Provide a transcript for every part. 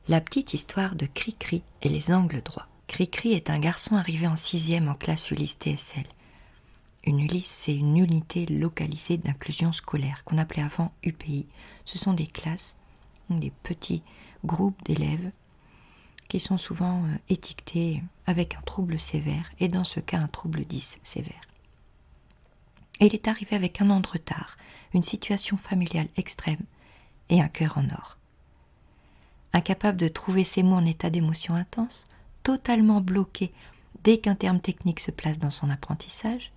La petite histoire de Cricri et les angles droits. Cricri est un garçon arrivé en 6e en classe Ulysse TSL. Une Ulysse, c'est une unité localisée d'inclusion scolaire, qu'on appelait avant UPI. Ce sont des classes, des petits groupes d'élèves qui sont souvent étiquetés avec un trouble sévère, et dans ce cas un trouble 10 sévère. Et il est arrivé avec 1 an de retard, une situation familiale extrême et un cœur en or. Incapable de trouver ses mots en état d'émotion intense, totalement bloqué dès qu'un terme technique se place dans son apprentissage,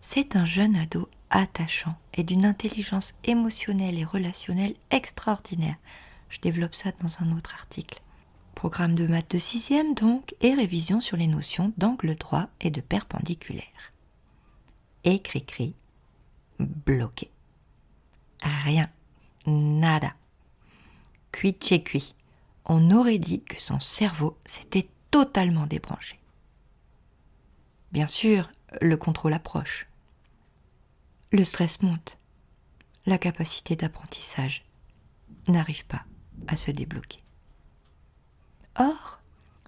c'est un jeune ado attachant et d'une intelligence émotionnelle et relationnelle extraordinaire. Je développe ça dans un autre article. Programme de maths de 6e donc, et révision sur les notions d'angle droit et de perpendiculaire. Et Cricri, bloqué. Rien, nada. Cuit chez cuit. On aurait dit que son cerveau s'était totalement débranché. Bien sûr, le contrôle approche. Le stress monte. La capacité d'apprentissage n'arrive pas à se débloquer. Or,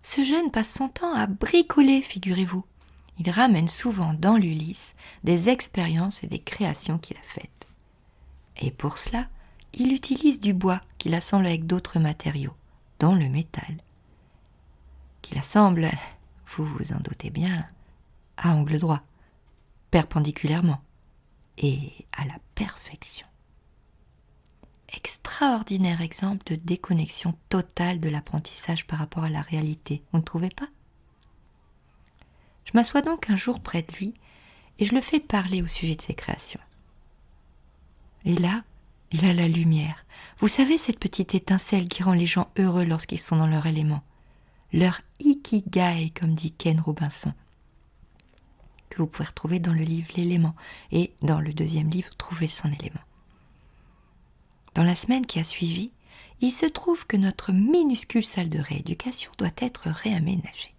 ce jeune passe son temps à bricoler, figurez-vous. Il ramène souvent dans l'Ulysse des expériences et des créations qu'il a faites. Et pour cela, il utilise du bois qu'il assemble avec d'autres matériaux, dont le métal, qu'il assemble, vous vous en doutez bien, à angle droit, perpendiculairement, et à la perfection. Extraordinaire exemple de déconnexion totale de l'apprentissage par rapport à la réalité, vous ne trouvez pas ? Je m'assois donc un jour près de lui et je le fais parler au sujet de ses créations. Et là, il a la lumière. Vous savez, cette petite étincelle qui rend les gens heureux lorsqu'ils sont dans leur élément. Leur ikigai, comme dit Ken Robinson, que vous pouvez retrouver dans le livre L'élément, et dans le 2e livre, Trouver son élément. Dans la semaine qui a suivi, il se trouve que notre minuscule salle de rééducation doit être réaménagée.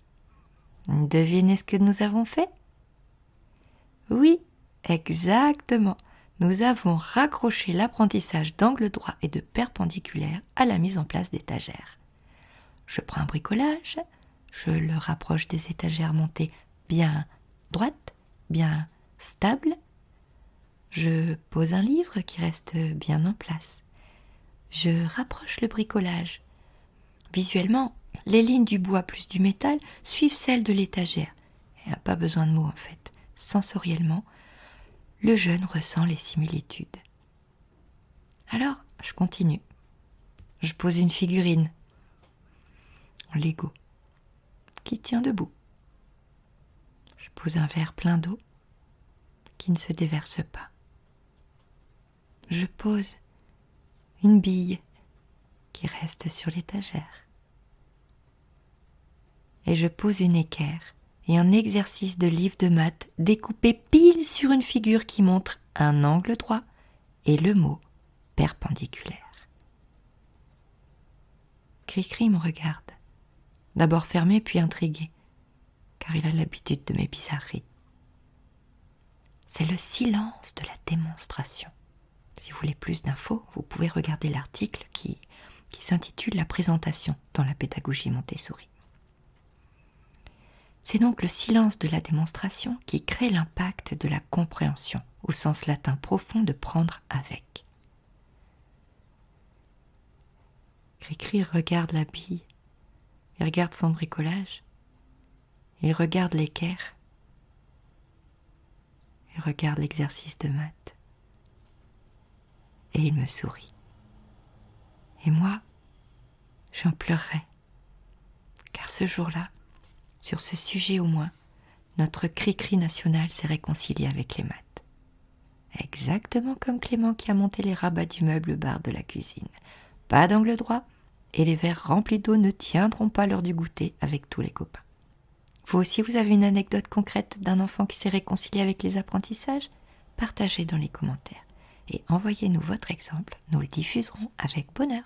Devinez ce que nous avons fait ? Oui, exactement. Nous avons raccroché l'apprentissage d'angle droit et de perpendiculaire à la mise en place d'étagères. Je prends un bricolage, je le rapproche des étagères montées bien droites, bien stables. Je pose un livre qui reste bien en place. Je rapproche le bricolage. Visuellement, les lignes du bois plus du métal suivent celles de l'étagère. Il n'y a pas besoin de mots en fait. Sensoriellement, le jeune ressent les similitudes. Alors, je continue. Je pose une figurine en Lego qui tient debout. Je pose un verre plein d'eau qui ne se déverse pas. Je pose une bille qui reste sur l'étagère. Et je pose une équerre et un exercice de livre de maths découpé pile sur une figure qui montre un angle droit et le mot perpendiculaire. Cricri me regarde, d'abord fermé puis intrigué, car il a l'habitude de mes bizarreries. C'est le silence de la démonstration. Si vous voulez plus d'infos, vous pouvez regarder l'article qui s'intitule « La présentation dans la pédagogie Montessori ». C'est donc le silence de la démonstration qui crée l'impact de la compréhension, au sens latin profond de prendre avec. Cricri regarde la bille, il regarde son bricolage, il regarde l'équerre, il regarde l'exercice de maths, et il me sourit. Et moi, j'en pleurerai, car ce jour-là, sur ce sujet au moins, notre Cricri national s'est réconcilié avec les maths. Exactement comme Clément qui a monté les rabats du meuble bar de la cuisine. Pas d'angle droit, et les verres remplis d'eau ne tiendront pas l'heure du goûter avec tous les copains. Vous aussi, vous avez une anecdote concrète d'un enfant qui s'est réconcilié avec les apprentissages ? Partagez dans les commentaires et envoyez-nous votre exemple, nous le diffuserons avec bonheur.